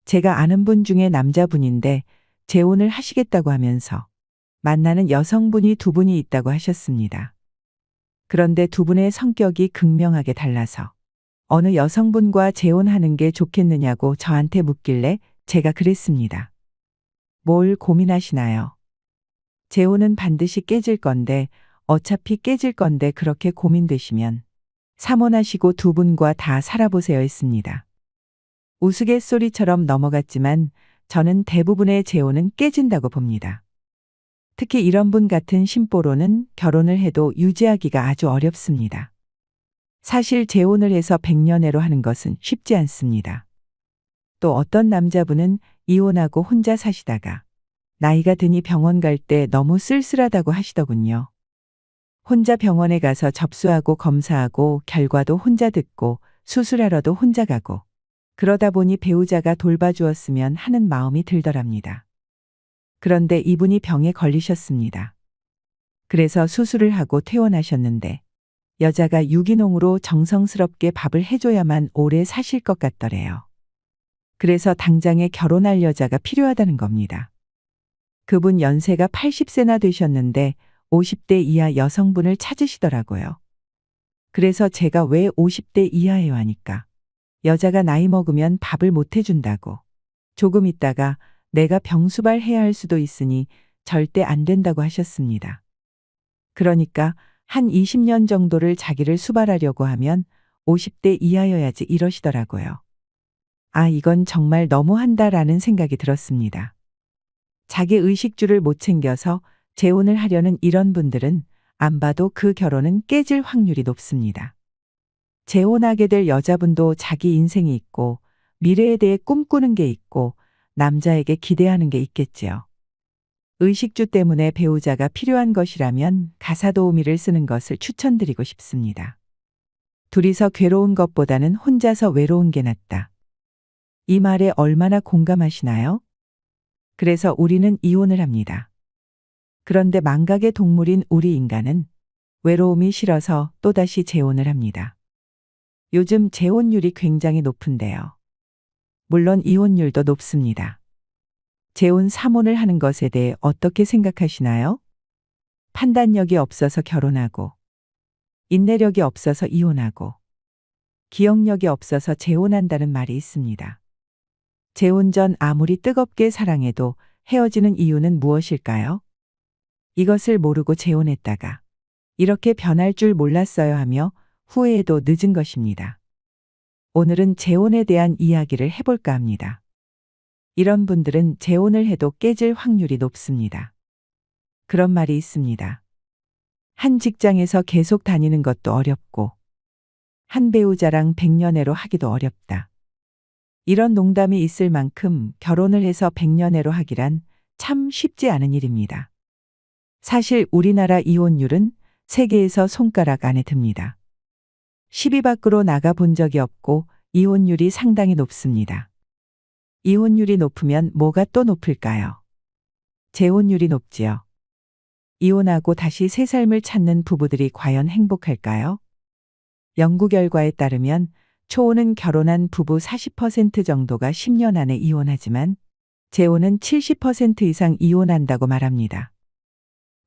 제가 아는 분 중에 남자분인데 재혼을 하시겠다고 하면서 만나는 여성분이 두 분이 있다고 하셨습니다. 그런데 두 분의 성격이 극명하게 달라서 어느 여성분과 재혼하는 게 좋겠느냐고 저한테 묻길래 제가 그랬습니다. 뭘 고민하시나요? 재혼은 반드시 깨질 건데 어차피 깨질 건데 그렇게 고민되시면 삼혼하시고 두 분과 다 살아보세요 했습니다. 우스갯소리처럼 넘어갔지만 저는 대부분의 재혼은 깨진다고 봅니다. 특히 이런 분 같은 심보로는 결혼을 해도 유지하기가 아주 어렵습니다. 사실 재혼을 해서 백년해로 하는 것은 쉽지 않습니다. 또 어떤 남자분은 이혼하고 혼자 사시다가 나이가 드니 병원 갈 때 너무 쓸쓸하다고 하시더군요. 혼자 병원에 가서 접수하고 검사하고 결과도 혼자 듣고 수술하러도 혼자 가고 그러다 보니 배우자가 돌봐주었으면 하는 마음이 들더랍니다. 그런데 이분이 병에 걸리셨습니다. 그래서 수술을 하고 퇴원하셨는데 여자가 유기농으로 정성스럽게 밥을 해줘야만 오래 사실 것 같더래요. 그래서 당장에 결혼할 여자가 필요하다는 겁니다. 그분 연세가 80세나 되셨는데 50대 이하 여성분을 찾으시더라고요. 그래서 제가 왜 50대 이하예요 하니까 여자가 나이 먹으면 밥을 못 해준다고 조금 있다가 내가 병수발해야 할 수도 있으니 절대 안 된다고 하셨습니다. 그러니까 한 20년 정도를 자기를 수발하려고 하면 50대 이하여야지 이러시더라고요. 아, 이건 정말 너무한다라는 생각이 들었습니다. 자기 의식주를 못 챙겨서 재혼을 하려는 이런 분들은 안 봐도 그 결혼은 깨질 확률이 높습니다. 재혼하게 될 여자분도 자기 인생이 있고 미래에 대해 꿈꾸는 게 있고 남자에게 기대하는 게 있겠지요. 의식주 때문에 배우자가 필요한 것이라면 가사도우미를 쓰는 것을 추천드리고 싶습니다. 둘이서 괴로운 것보다는 혼자서 외로운 게 낫다. 이 말에 얼마나 공감하시나요? 그래서 우리는 이혼을 합니다. 그런데 망각의 동물인 우리 인간은 외로움이 싫어서 또다시 재혼을 합니다. 요즘 재혼율이 굉장히 높은데요. 물론 이혼율도 높습니다. 재혼 삼혼을 하는 것에 대해 어떻게 생각하시나요? 판단력이 없어서 결혼하고, 인내력이 없어서 이혼하고, 기억력이 없어서 재혼한다는 말이 있습니다. 재혼 전 아무리 뜨겁게 사랑해도 헤어지는 이유는 무엇일까요? 이것을 모르고 재혼했다가 이렇게 변할 줄 몰랐어요 하며 후회해도 늦은 것입니다. 오늘은 재혼에 대한 이야기를 해볼까 합니다. 이런 분들은 재혼을 해도 깨질 확률이 높습니다. 그런 말이 있습니다. 한 직장에서 계속 다니는 것도 어렵고 한 배우자랑 백년해로 하기도 어렵다. 이런 농담이 있을 만큼 결혼을 해서 백년해로 하기란 참 쉽지 않은 일입니다. 사실 우리나라 이혼율은 세계에서 손가락 안에 듭니다. 10위 밖으로 나가 본 적이 없고 이혼율이 상당히 높습니다. 이혼율이 높으면 뭐가 또 높을까요? 재혼율이 높지요. 이혼하고 다시 새 삶을 찾는 부부들이 과연 행복할까요? 연구 결과에 따르면 초혼은 결혼한 부부 40% 정도가 10년 안에 이혼하지만 재혼은 70% 이상 이혼한다고 말합니다.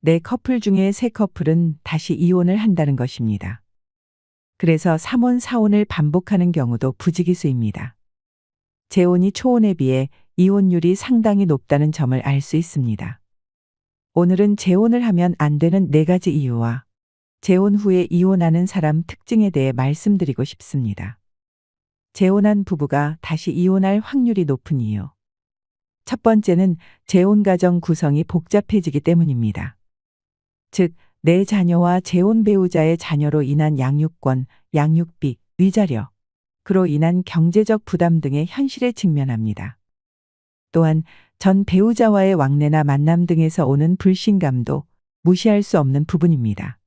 4커플 중에 3커플은 다시 이혼을 한다는 것입니다. 그래서 3혼, 4혼을 반복하는 경우도 부지기수입니다. 재혼이 초혼에 비해 이혼율이 상당히 높다는 점을 알 수 있습니다. 오늘은 재혼을 하면 안 되는 4가지 이유와 재혼 후에 이혼하는 사람 특징에 대해 말씀드리고 싶습니다. 재혼한 부부가 다시 이혼할 확률이 높은 이유. 첫 번째는 재혼 가정 구성이 복잡해지기 때문입니다. 즉, 내 자녀와 재혼 배우자의 자녀로 인한 양육권, 양육비, 위자료, 그로 인한 경제적 부담 등의 현실에 직면합니다. 또한 전 배우자와의 왕래나 만남 등에서 오는 불신감도 무시할 수 없는 부분입니다.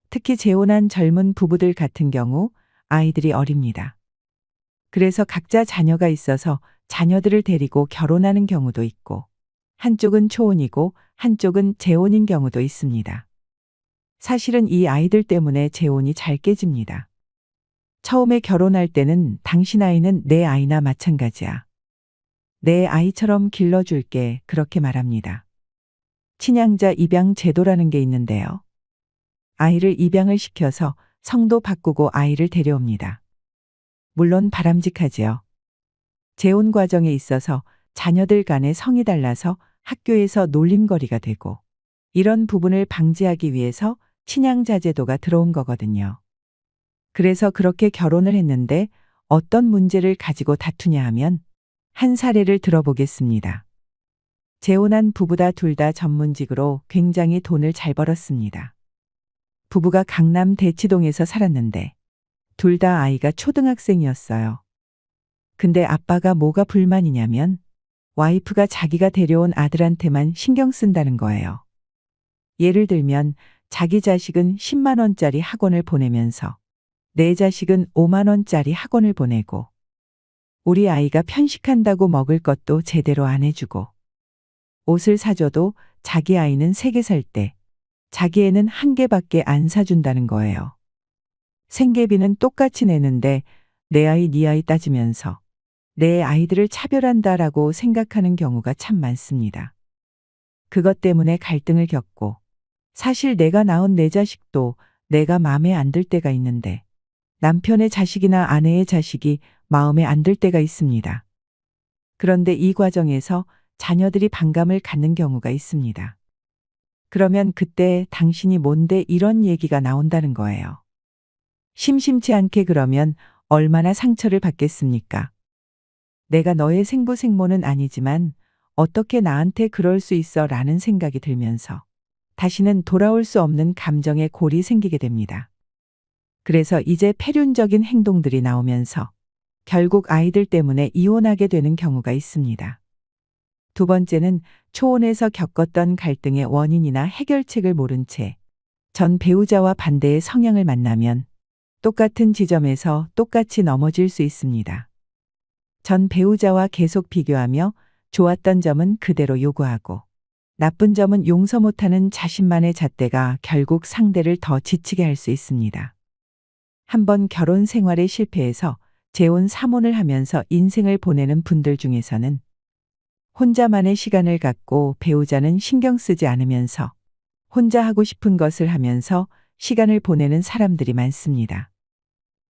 특히 재혼한 젊은 부부들 같은 경우 아이들이 어립니다. 그래서 각자 자녀가 있어서 자녀들을 데리고 결혼하는 경우도 있고 한쪽은 초혼이고 한쪽은 재혼인 경우도 있습니다. 사실은 이 아이들 때문에 재혼이 잘 깨집니다. 처음에 결혼할 때는 당신 아이는 내 아이나 마찬가지야. 내 아이처럼 길러줄게. 그렇게 말합니다. 친양자 입양 제도라는 게 있는데요. 아이를 입양을 시켜서 성도 바꾸고 아이를 데려옵니다. 물론 바람직하지요. 재혼 과정에 있어서 자녀들 간의 성이 달라서 학교에서 놀림거리가 되고 이런 부분을 방지하기 위해서 친양자 제도가 들어온 거거든요. 그래서 그렇게 결혼을 했는데 어떤 문제를 가지고 다투냐 하면 한 사례를 들어보겠습니다. 재혼한 부부다 둘 다 전문직으로 굉장히 돈을 잘 벌었습니다. 부부가 강남 대치동에서 살았는데 둘 다 아이가 초등학생이었어요. 근데 아빠가 뭐가 불만이냐면 와이프가 자기가 데려온 아들한테만 신경 쓴다는 거예요. 예를 들면 자기 자식은 10만 원짜리 학원을 보내면서 내 자식은 5만 원짜리 학원을 보내고 우리 아이가 편식한다고 먹을 것도 제대로 안 해주고 옷을 사줘도 자기 아이는 3개 살 때 자기 애는 1개밖에 안 사준다는 거예요. 생계비는 똑같이 내는데 내 아이 네 아이 따지면서 내 아이들을 차별한다라고 생각하는 경우가 참 많습니다. 그것 때문에 갈등을 겪고 사실 내가 낳은 내 자식도 내가 마음에 안 들 때가 있는데 남편의 자식이나 아내의 자식이 마음에 안 들 때가 있습니다. 그런데 이 과정에서 자녀들이 반감을 갖는 경우가 있습니다. 그러면 그때 당신이 뭔데 이런 얘기가 나온다는 거예요. 심심치 않게 그러면 얼마나 상처를 받겠습니까? 내가 너의 생부생모는 아니지만 어떻게 나한테 그럴 수 있어 라는 생각이 들면서 다시는 돌아올 수 없는 감정의 골이 생기게 됩니다. 그래서 이제 폐륜적인 행동들이 나오면서 결국 아이들 때문에 이혼하게 되는 경우가 있습니다. 두 번째는 초혼에서 겪었던 갈등의 원인이나 해결책을 모른 채 전 배우자와 반대의 성향을 만나면 똑같은 지점에서 똑같이 넘어질 수 있습니다. 전 배우자와 계속 비교하며 좋았던 점은 그대로 요구하고 나쁜 점은 용서 못하는 자신만의 잣대가 결국 상대를 더 지치게 할 수 있습니다. 한번 결혼 생활에 실패해서 재혼 3혼을 하면서 인생을 보내는 분들 중에서는 혼자만의 시간을 갖고 배우자는 신경 쓰지 않으면서 혼자 하고 싶은 것을 하면서 시간을 보내는 사람들이 많습니다.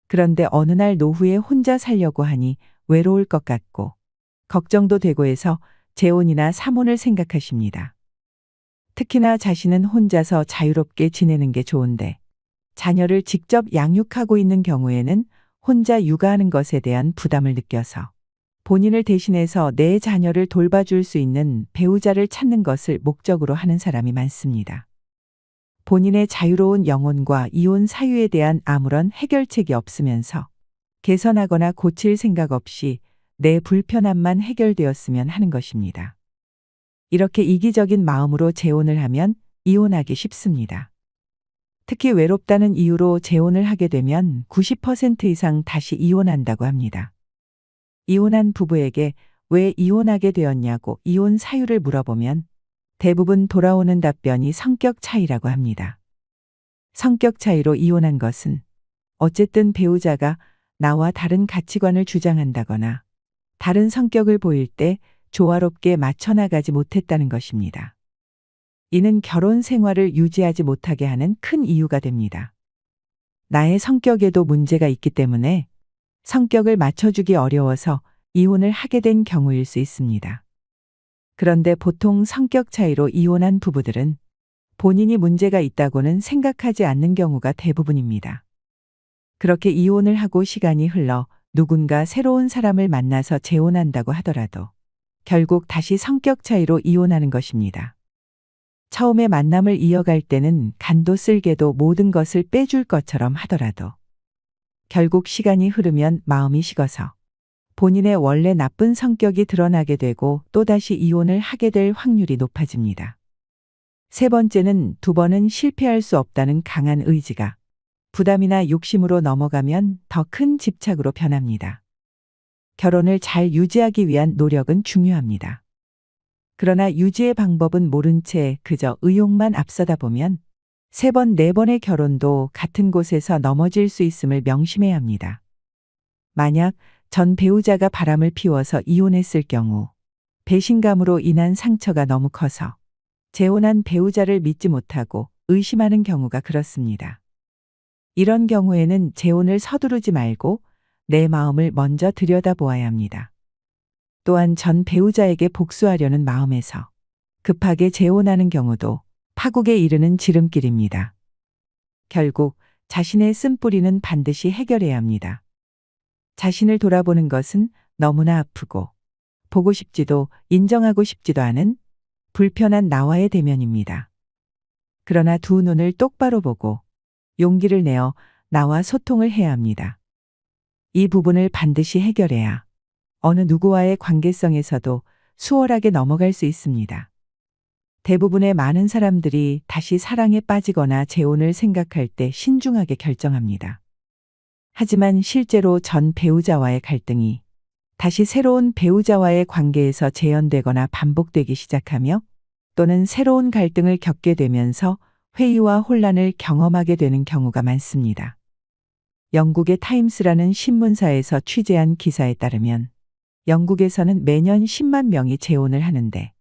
그런데 어느 날 노후에 혼자 살려고 하니 외로울 것 같고 걱정도 되고 해서 재혼이나 3혼을 생각하십니다. 특히나 자신은 혼자서 자유롭게 지내는 게 좋은데 자녀를 직접 양육하고 있는 경우에는 혼자 육아하는 것에 대한 부담을 느껴서 본인을 대신해서 내 자녀를 돌봐줄 수 있는 배우자를 찾는 것을 목적으로 하는 사람이 많습니다. 본인의 자유로운 영혼과 이혼 사유에 대한 아무런 해결책이 없으면서 개선하거나 고칠 생각 없이 내 불편함만 해결되었으면 하는 것입니다. 이렇게 이기적인 마음으로 재혼을 하면 이혼하기 쉽습니다. 특히 외롭다는 이유로 재혼을 하게 되면 90% 이상 다시 이혼한다고 합니다. 이혼한 부부에게 왜 이혼하게 되었냐고 이혼 사유를 물어보면 대부분 돌아오는 답변이 성격 차이라고 합니다. 성격 차이로 이혼한 것은 어쨌든 배우자가 나와 다른 가치관을 주장한다거나 다른 성격을 보일 때 조화롭게 맞춰나가지 못했다는 것입니다. 이는 결혼 생활을 유지하지 못하게 하는 큰 이유가 됩니다. 나의 성격에도 문제가 있기 때문에 성격을 맞춰주기 어려워서 이혼을 하게 된 경우일 수 있습니다. 그런데 보통 성격 차이로 이혼한 부부들은 본인이 문제가 있다고는 생각하지 않는 경우가 대부분입니다. 그렇게 이혼을 하고 시간이 흘러 누군가 새로운 사람을 만나서 재혼한다고 하더라도 결국 다시 성격 차이로 이혼하는 것입니다. 처음에 만남을 이어갈 때는 간도 쓸게도 모든 것을 빼줄 것처럼 하더라도 결국 시간이 흐르면 마음이 식어서 본인의 원래 나쁜 성격이 드러나게 되고 또다시 이혼을 하게 될 확률이 높아집니다. 세 번째는 두 번은 실패할 수 없다는 강한 의지가 부담이나 욕심으로 넘어가면 더 큰 집착으로 변합니다. 결혼을 잘 유지하기 위한 노력은 중요합니다. 그러나 유지의 방법은 모른 채 그저 의욕만 앞서다 보면 3번, 4번의 결혼도 같은 곳에서 넘어질 수 있음을 명심해야 합니다. 만약 전 배우자가 바람을 피워서 이혼했을 경우 배신감으로 인한 상처가 너무 커서 재혼한 배우자를 믿지 못하고 의심하는 경우가 그렇습니다. 이런 경우에는 재혼을 서두르지 말고 내 마음을 먼저 들여다보아야 합니다. 또한 전 배우자에게 복수하려는 마음에서 급하게 재혼하는 경우도 파국에 이르는 지름길입니다. 결국 자신의 쓴뿌리는 반드시 해결해야 합니다. 자신을 돌아보는 것은 너무나 아프고 보고 싶지도 인정하고 싶지도 않은 불편한 나와의 대면입니다. 그러나 두 눈을 똑바로 보고 용기를 내어 나와 소통을 해야 합니다. 이 부분을 반드시 해결해야 어느 누구와의 관계성에서도 수월하게 넘어갈 수 있습니다. 대부분의 많은 사람들이 다시 사랑에 빠지거나 재혼을 생각할 때 신중하게 결정합니다. 하지만 실제로 전 배우자와의 갈등이 다시 새로운 배우자와의 관계에서 재현되거나 반복되기 시작하며 또는 새로운 갈등을 겪게 되면서 회의와 혼란을 경험하게 되는 경우가 많습니다. 영국의 타임스라는 신문사에서 취재한 기사에 따르면 영국에서는 매년 10만 명이 재혼을 하는데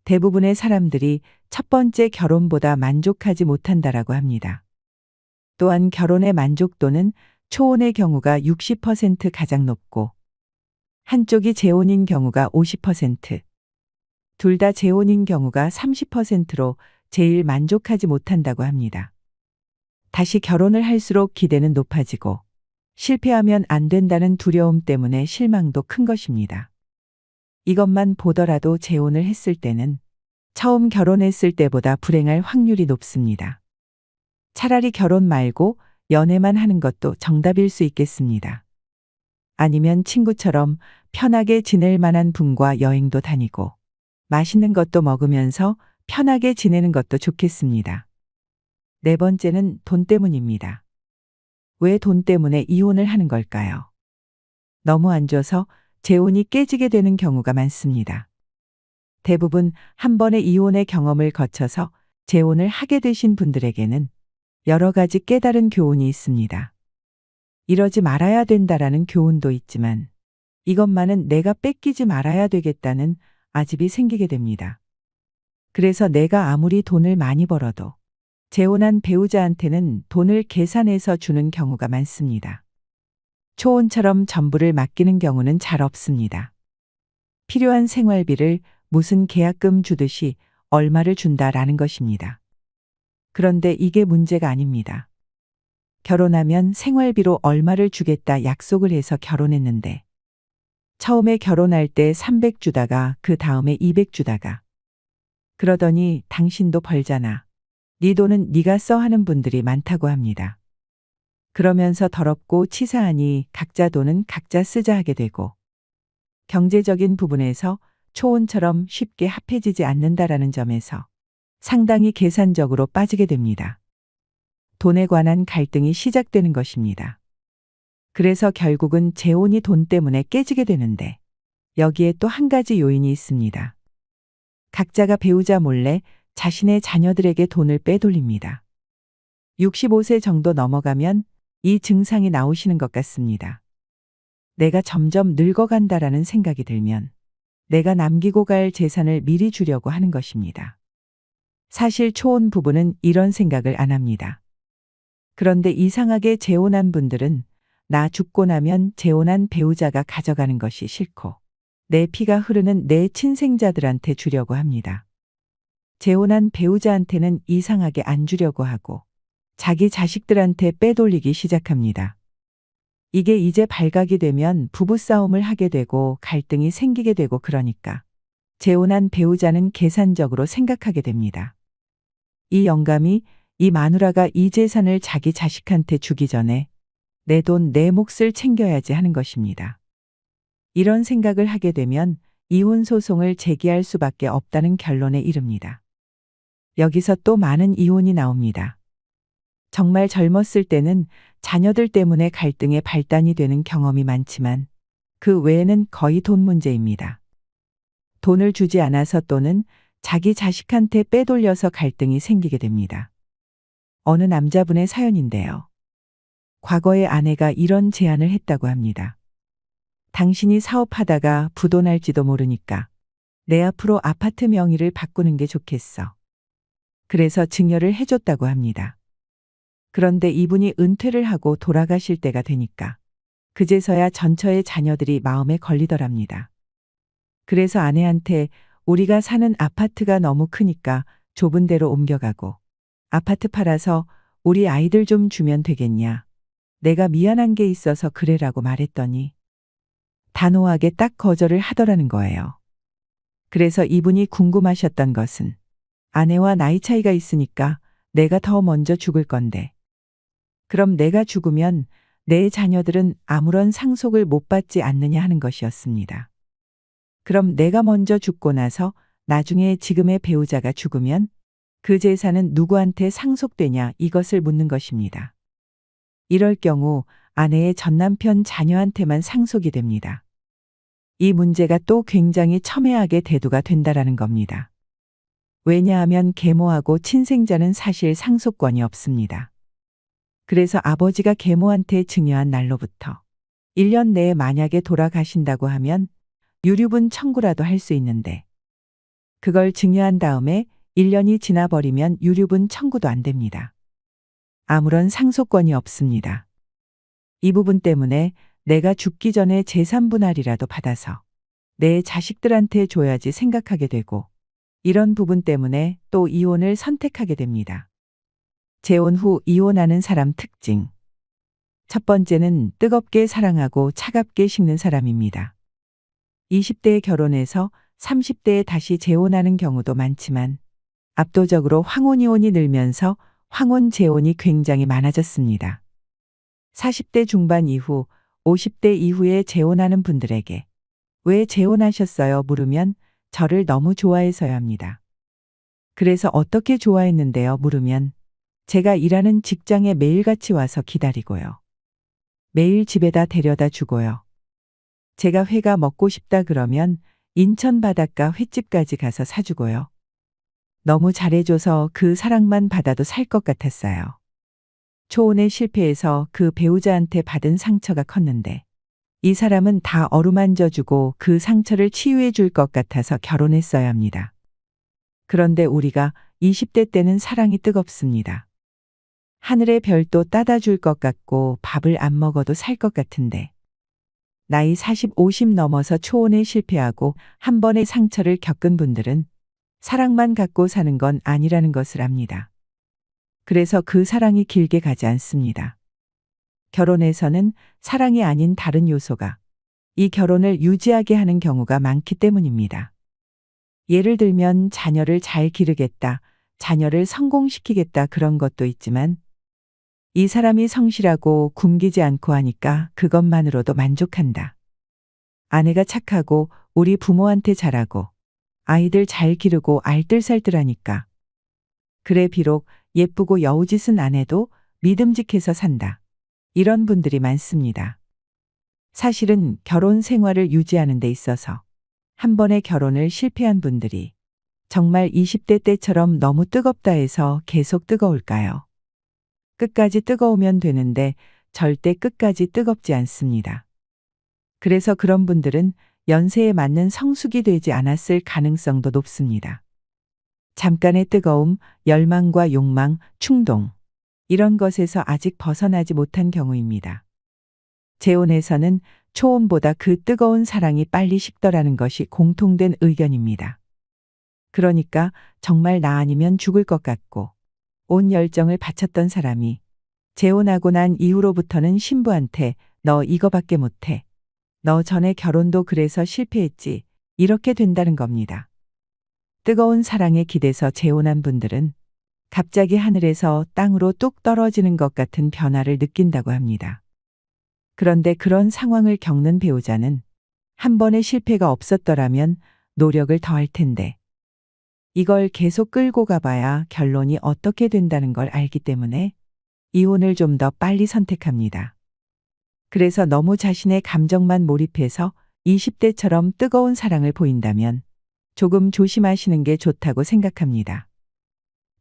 대부분의 사람들이 첫 번째 결혼보다 만족하지 못한다라고 합니다. 또한 결혼의 만족도는 초혼의 경우가 60% 가장 높고 한쪽이 재혼인 경우가 50%, 둘 다 재혼인 경우가 30%로 제일 만족하지 못한다고 합니다. 다시 결혼을 할수록 기대는 높아지고 실패하면 안 된다는 두려움 때문에 실망도 큰 것입니다. 이것만 보더라도 재혼을 했을 때는 처음 결혼했을 때보다 불행할 확률이 높습니다. 차라리 결혼 말고 연애만 하는 것도 정답일 수 있겠습니다. 아니면 친구처럼 편하게 지낼 만한 분과 여행도 다니고 맛있는 것도 먹으면서 편하게 지내는 것도 좋겠습니다. 네 번째는 돈 때문입니다. 왜 돈 때문에 이혼을 하는 걸까요? 너무 안 줘서 재혼이 깨지게 되는 경우가 많습니다. 대부분 한 번의 이혼의 경험을 거쳐서 재혼을 하게 되신 분들에게는 여러 가지 깨달은 교훈이 있습니다. 이러지 말아야 된다라는 교훈도 있지만 이것만은 내가 뺏기지 말아야 되겠다는 아집이 생기게 됩니다. 그래서 내가 아무리 돈을 많이 벌어도 재혼한 배우자한테는 돈을 계산해서 주는 경우가 많습니다. 초혼처럼 전부를 맡기는 경우는 잘 없습니다. 필요한 생활비를 무슨 계약금 주듯이 얼마를 준다라는 것입니다. 그런데 이게 문제가 아닙니다. 결혼하면 생활비로 얼마를 주겠다 약속을 해서 결혼했는데 처음에 결혼할 때 300 주다가 그 다음에 200 주다가 그러더니 당신도 벌잖아. 네 돈은 네가 써 하는 분들이 많다고 합니다. 그러면서 더럽고 치사하니 각자 돈은 각자 쓰자 하게 되고 경제적인 부분에서 초혼처럼 쉽게 합해지지 않는다라는 점에서 상당히 계산적으로 빠지게 됩니다. 돈에 관한 갈등이 시작되는 것입니다. 그래서 결국은 재혼이 돈 때문에 깨지게 되는데 여기에 또 한 가지 요인이 있습니다. 각자가 배우자 몰래 자신의 자녀들에게 돈을 빼돌립니다. 65세 정도 넘어가면 이 증상이 나오시는 것 같습니다. 내가 점점 늙어간다라는 생각이 들면 내가 남기고 갈 재산을 미리 주려고 하는 것입니다. 사실 초혼 부부는 이런 생각을 안 합니다. 그런데 이상하게 재혼한 분들은 나 죽고 나면 재혼한 배우자가 가져가는 것이 싫고 내 피가 흐르는 내 친생자들한테 주려고 합니다. 재혼한 배우자한테는 이상하게 안 주려고 하고 자기 자식들한테 빼돌리기 시작합니다. 이게 이제 발각이 되면 부부싸움을 하게 되고 갈등이 생기게 되고 그러니까 재혼한 배우자는 계산적으로 생각하게 됩니다. 이 영감이 이 마누라가 이 재산을 자기 자식한테 주기 전에 내 돈, 내 몫을 챙겨야지 하는 것입니다. 이런 생각을 하게 되면 이혼 소송을 제기할 수밖에 없다는 결론에 이릅니다. 여기서 또 많은 이혼이 나옵니다. 정말 젊었을 때는 자녀들 때문에 갈등의 발단이 되는 경험이 많지만 그 외에는 거의 돈 문제입니다. 돈을 주지 않아서 또는 자기 자식한테 빼돌려서 갈등이 생기게 됩니다. 어느 남자분의 사연인데요. 과거에 아내가 이런 제안을 했다고 합니다. 당신이 사업하다가 부도날지도 모르니까 내 앞으로 아파트 명의를 바꾸는 게 좋겠어. 그래서 증여를 해줬다고 합니다. 그런데 이분이 은퇴를 하고 돌아가실 때가 되니까 그제서야 전처의 자녀들이 마음에 걸리더랍니다. 그래서 아내한테 우리가 사는 아파트가 너무 크니까 좁은 데로 옮겨가고 아파트 팔아서 우리 아이들 좀 주면 되겠냐. 내가 미안한 게 있어서 그래라고 말했더니 단호하게 딱 거절을 하더라는 거예요. 그래서 이분이 궁금하셨던 것은 아내와 나이 차이가 있으니까 내가 더 먼저 죽을 건데 그럼 내가 죽으면 내 자녀들은 아무런 상속을 못 받지 않느냐 하는 것이었습니다. 그럼 내가 먼저 죽고 나서 나중에 지금의 배우자가 죽으면 그 재산은 누구한테 상속되냐 이것을 묻는 것입니다. 이럴 경우 아내의 전남편 자녀한테만 상속이 됩니다. 이 문제가 또 굉장히 첨예하게 대두가 된다라는 겁니다. 왜냐하면 계모하고 친생자는 사실 상속권이 없습니다. 그래서 아버지가 계모한테 증여한 날로부터 1년 내에 만약에 돌아가신다고 하면 유류분 청구라도 할 수 있는데 그걸 증여한 다음에 1년이 지나버리면 유류분 청구도 안 됩니다. 아무런 상속권이 없습니다. 이 부분 때문에 내가 죽기 전에 재산 분할이라도 받아서 내 자식들한테 줘야지 생각하게 되고 이런 부분 때문에 또 이혼을 선택하게 됩니다. 재혼 후 이혼하는 사람 특징. 첫 번째는 뜨겁게 사랑하고 차갑게 식는 사람입니다. 20대에 결혼해서 30대에 다시 재혼하는 경우도 많지만 압도적으로 황혼 이혼이 늘면서 황혼 재혼이 굉장히 많아졌습니다. 40대 중반 이후 50대 이후에 재혼하는 분들에게 왜 재혼하셨어요? 물으면 저를 너무 좋아해서야 합니다. 그래서 어떻게 좋아했는데요? 물으면 제가 일하는 직장에 매일같이 와서 기다리고요. 매일 집에다 데려다 주고요. 제가 회가 먹고 싶다 그러면 인천 바닷가 횟집까지 가서 사주고요. 너무 잘해줘서 그 사랑만 받아도 살 것 같았어요. 초혼에 실패해서 그 배우자한테 받은 상처가 컸는데 이 사람은 다 어루만져주고 그 상처를 치유해 줄 것 같아서 결혼했어야 합니다. 그런데 우리가 20대 때는 사랑이 뜨겁습니다. 하늘의 별도 따다 줄 것 같고 밥을 안 먹어도 살 것 같은데 나이 40, 50 넘어서 초혼에 실패하고 한 번의 상처를 겪은 분들은 사랑만 갖고 사는 건 아니라는 것을 압니다. 그래서 그 사랑이 길게 가지 않습니다. 결혼에서는 사랑이 아닌 다른 요소가 이 결혼을 유지하게 하는 경우가 많기 때문입니다. 예를 들면 자녀를 잘 기르겠다, 자녀를 성공시키겠다 그런 것도 있지만 이 사람이 성실하고 굶기지 않고 하니까 그것만으로도 만족한다. 아내가 착하고 우리 부모한테 잘하고 아이들 잘 기르고 알뜰살뜰하니까 그래 비록 예쁘고 여우짓은 안 해도 믿음직해서 산다. 이런 분들이 많습니다. 사실은 결혼 생활을 유지하는 데 있어서 한 번의 결혼을 실패한 분들이 정말 20대 때처럼 너무 뜨겁다 해서 계속 뜨거울까요? 끝까지 뜨거우면 되는데 절대 끝까지 뜨겁지 않습니다. 그래서 그런 분들은 연세에 맞는 성숙이 되지 않았을 가능성도 높습니다. 잠깐의 뜨거움, 열망과 욕망, 충동 이런 것에서 아직 벗어나지 못한 경우입니다. 재혼에서는 초혼보다 그 뜨거운 사랑이 빨리 식더라는 것이 공통된 의견입니다. 그러니까 정말 나 아니면 죽을 것 같고 온 열정을 바쳤던 사람이 재혼하고 난 이후로부터는 신부한테 너 이거밖에 못해. 너 전에 결혼도 그래서 실패했지. 이렇게 된다는 겁니다. 뜨거운 사랑에 기대서 재혼한 분들은 갑자기 하늘에서 땅으로 뚝 떨어지는 것 같은 변화를 느낀다고 합니다. 그런데 그런 상황을 겪는 배우자는 한 번의 실패가 없었더라면 노력을 더 할 텐데 이걸 계속 끌고 가봐야 결론이 어떻게 된다는 걸 알기 때문에 이혼을 좀 더 빨리 선택합니다. 그래서 너무 자신의 감정만 몰입해서 20대처럼 뜨거운 사랑을 보인다면 조금 조심하시는 게 좋다고 생각합니다.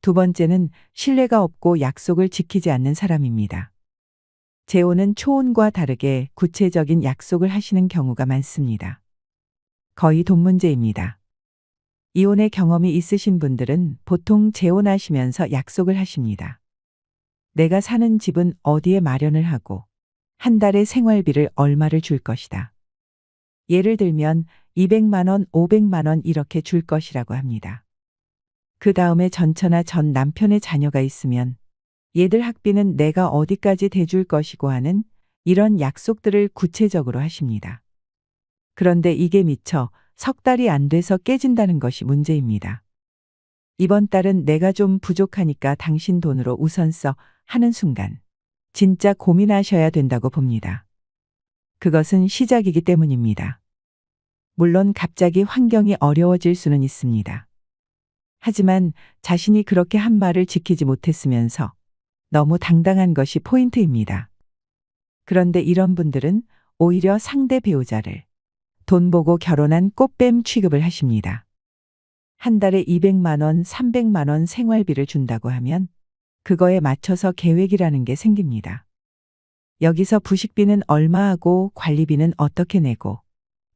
두 번째는 신뢰가 없고 약속을 지키지 않는 사람입니다. 재혼은 초혼과 다르게 구체적인 약속을 하시는 경우가 많습니다. 거의 돈 문제입니다. 이혼의 경험이 있으신 분들은 보통 재혼하시면서 약속을 하십니다. 내가 사는 집은 어디에 마련을 하고 한 달에 생활비를 얼마를 줄 것이다. 예를 들면 200만 원, 500만 원 이렇게 줄 것이라고 합니다. 그 다음에 전처나 전 남편의 자녀가 있으면 얘들 학비는 내가 어디까지 대줄 것이고 하는 이런 약속들을 구체적으로 하십니다. 그런데 이게 미처 석 달이 안 돼서 깨진다는 것이 문제입니다. 이번 달은 내가 좀 부족하니까 당신 돈으로 우선 써 하는 순간 진짜 고민하셔야 된다고 봅니다. 그것은 시작이기 때문입니다. 물론 갑자기 환경이 어려워질 수는 있습니다. 하지만 자신이 그렇게 한 말을 지키지 못했으면서 너무 당당한 것이 포인트입니다. 그런데 이런 분들은 오히려 상대 배우자를 돈 보고 결혼한 꽃뱀 취급을 하십니다. 한 달에 200만 원, 300만 원 생활비를 준다고 하면 그거에 맞춰서 계획이라는 게 생깁니다. 여기서 부식비는 얼마 하고 관리비는 어떻게 내고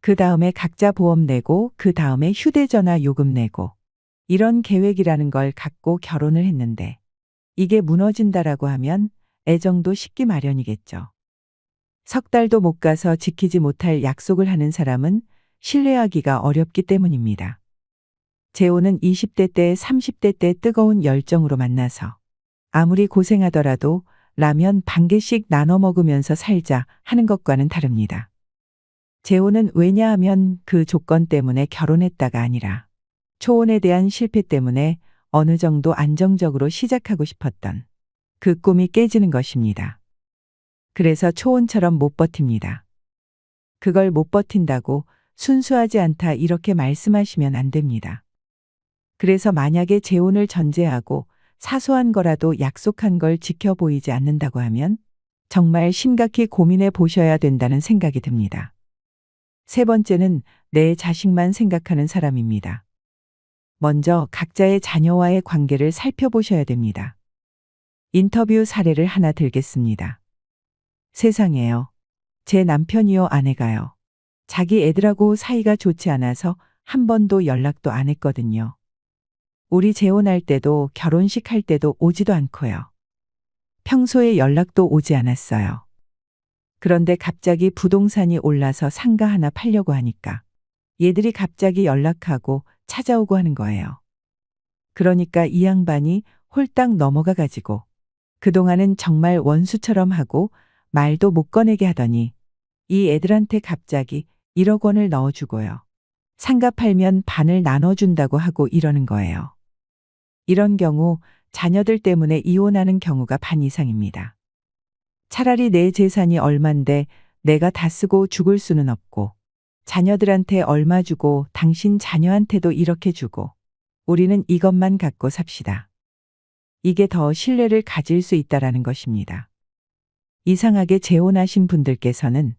그 다음에 각자 보험 내고 그 다음에 휴대전화 요금 내고 이런 계획이라는 걸 갖고 결혼을 했는데 이게 무너진다라고 하면 애정도 식기 마련이겠죠. 석 달도 못 가서 지키지 못할 약속을 하는 사람은 신뢰하기가 어렵기 때문입니다. 재혼은 20대 때, 30대 때 뜨거운 열정으로 만나서 아무리 고생하더라도 라면 반 개씩 나눠 먹으면서 살자 하는 것과는 다릅니다. 재혼은 왜냐하면 그 조건 때문에 결혼했다가 아니라 초혼에 대한 실패 때문에 어느 정도 안정적으로 시작하고 싶었던 그 꿈이 깨지는 것입니다. 그래서 초혼처럼 못 버팁니다. 그걸 못 버틴다고 순수하지 않다 이렇게 말씀하시면 안 됩니다. 그래서 만약에 재혼을 전제하고 사소한 거라도 약속한 걸 지켜 보이지 않는다고 하면 정말 심각히 고민해 보셔야 된다는 생각이 듭니다. 세 번째는 내 자식만 생각하는 사람입니다. 먼저 각자의 자녀와의 관계를 살펴보셔야 됩니다. 인터뷰 사례를 하나 들겠습니다. 세상에요. 제 남편이요 아내가요. 자기 애들하고 사이가 좋지 않아서 한 번도 연락도 안 했거든요. 우리 재혼할 때도 결혼식 할 때도 오지도 않고요. 평소에 연락도 오지 않았어요. 그런데 갑자기 부동산이 올라서 상가 하나 팔려고 하니까 얘들이 갑자기 연락하고 찾아오고 하는 거예요. 그러니까 이 양반이 홀딱 넘어가 가지고 그동안은 정말 원수처럼 하고 말도 못 꺼내게 하더니 이 애들한테 갑자기 1억 원을 넣어주고요. 상가 팔면 반을 나눠준다고 하고 이러는 거예요. 이런 경우 자녀들 때문에 이혼하는 경우가 반 이상입니다. 차라리 내 재산이 얼만데 내가 다 쓰고 죽을 수는 없고 자녀들한테 얼마 주고 당신 자녀한테도 이렇게 주고 우리는 이것만 갖고 삽시다. 이게 더 신뢰를 가질 수 있다라는 것입니다. 이상하게 재혼하신 분들께서는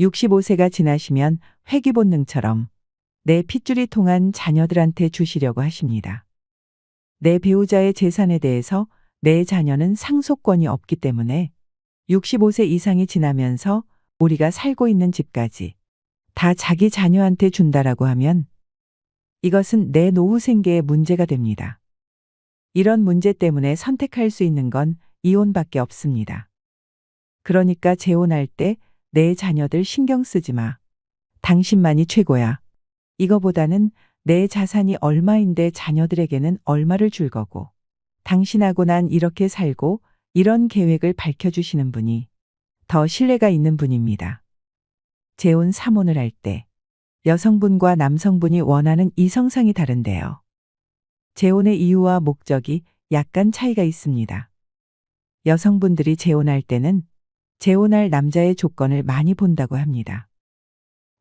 65세가 지나시면 회귀 본능처럼 내 핏줄이 통한 자녀들한테 주시려고 하십니다. 내 배우자의 재산에 대해서 내 자녀는 상속권이 없기 때문에 65세 이상이 지나면서 우리가 살고 있는 집까지 다 자기 자녀한테 준다라고 하면 이것은 내 노후 생계에 문제가 됩니다. 이런 문제 때문에 선택할 수 있는 건 이혼밖에 없습니다. 그러니까 재혼할 때 내 자녀들 신경 쓰지 마. 당신만이 최고야. 이거보다는 내 자산이 얼마인데 자녀들에게는 얼마를 줄 거고 당신하고 난 이렇게 살고 이런 계획을 밝혀주시는 분이 더 신뢰가 있는 분입니다. 재혼 3혼을 할 때 여성분과 남성분이 원하는 이성상이 다른데요. 재혼의 이유와 목적이 약간 차이가 있습니다. 여성분들이 재혼할 때는 재혼할 남자의 조건을 많이 본다고 합니다.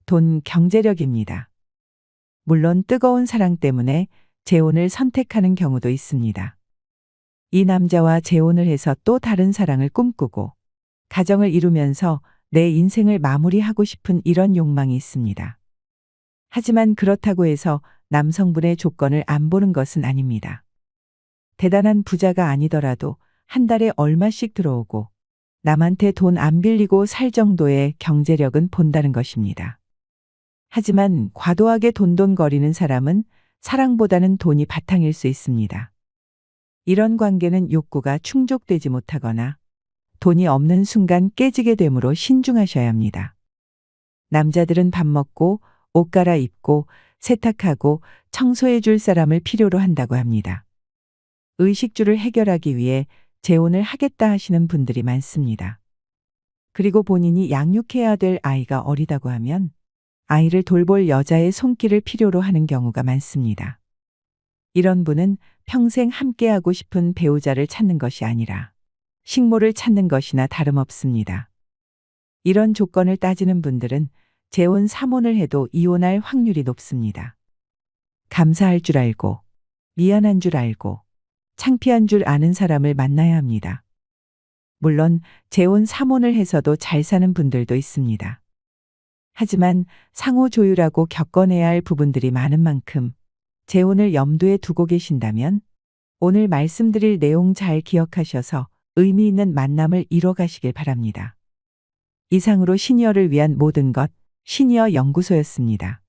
돈, 경제력입니다. 물론 뜨거운 사랑 때문에 재혼을 선택하는 경우도 있습니다. 이 남자와 재혼을 해서 또 다른 사랑을 꿈꾸고 가정을 이루면서 내 인생을 마무리하고 싶은 이런 욕망이 있습니다. 하지만 그렇다고 해서 남성분의 조건을 안 보는 것은 아닙니다. 대단한 부자가 아니더라도 한 달에 얼마씩 들어오고 남한테 돈 안 빌리고 살 정도의 경제력은 본다는 것입니다. 하지만 과도하게 돈돈거리는 사람은 사랑보다는 돈이 바탕일 수 있습니다. 이런 관계는 욕구가 충족되지 못하거나 돈이 없는 순간 깨지게 되므로 신중하셔야 합니다. 남자들은 밥 먹고 옷 갈아입고 세탁하고 청소해 줄 사람을 필요로 한다고 합니다. 의식주를 해결하기 위해 재혼을 하겠다 하시는 분들이 많습니다. 그리고 본인이 양육해야 될 아이가 어리다고 하면 아이를 돌볼 여자의 손길을 필요로 하는 경우가 많습니다. 이런 분은 평생 함께하고 싶은 배우자를 찾는 것이 아니라 식모를 찾는 것이나 다름없습니다. 이런 조건을 따지는 분들은 재혼 3혼을 해도 이혼할 확률이 높습니다. 감사할 줄 알고, 미안한 줄 알고, 창피한 줄 아는 사람을 만나야 합니다. 물론 재혼 3혼을 해서도 잘 사는 분들도 있습니다. 하지만 상호조율하고 겪어내야 할 부분들이 많은 만큼 재혼을 염두에 두고 계신다면 오늘 말씀드릴 내용 잘 기억하셔서 의미 있는 만남을 이뤄가시길 바랍니다. 이상으로 시니어를 위한 모든 것 시니어 연구소였습니다.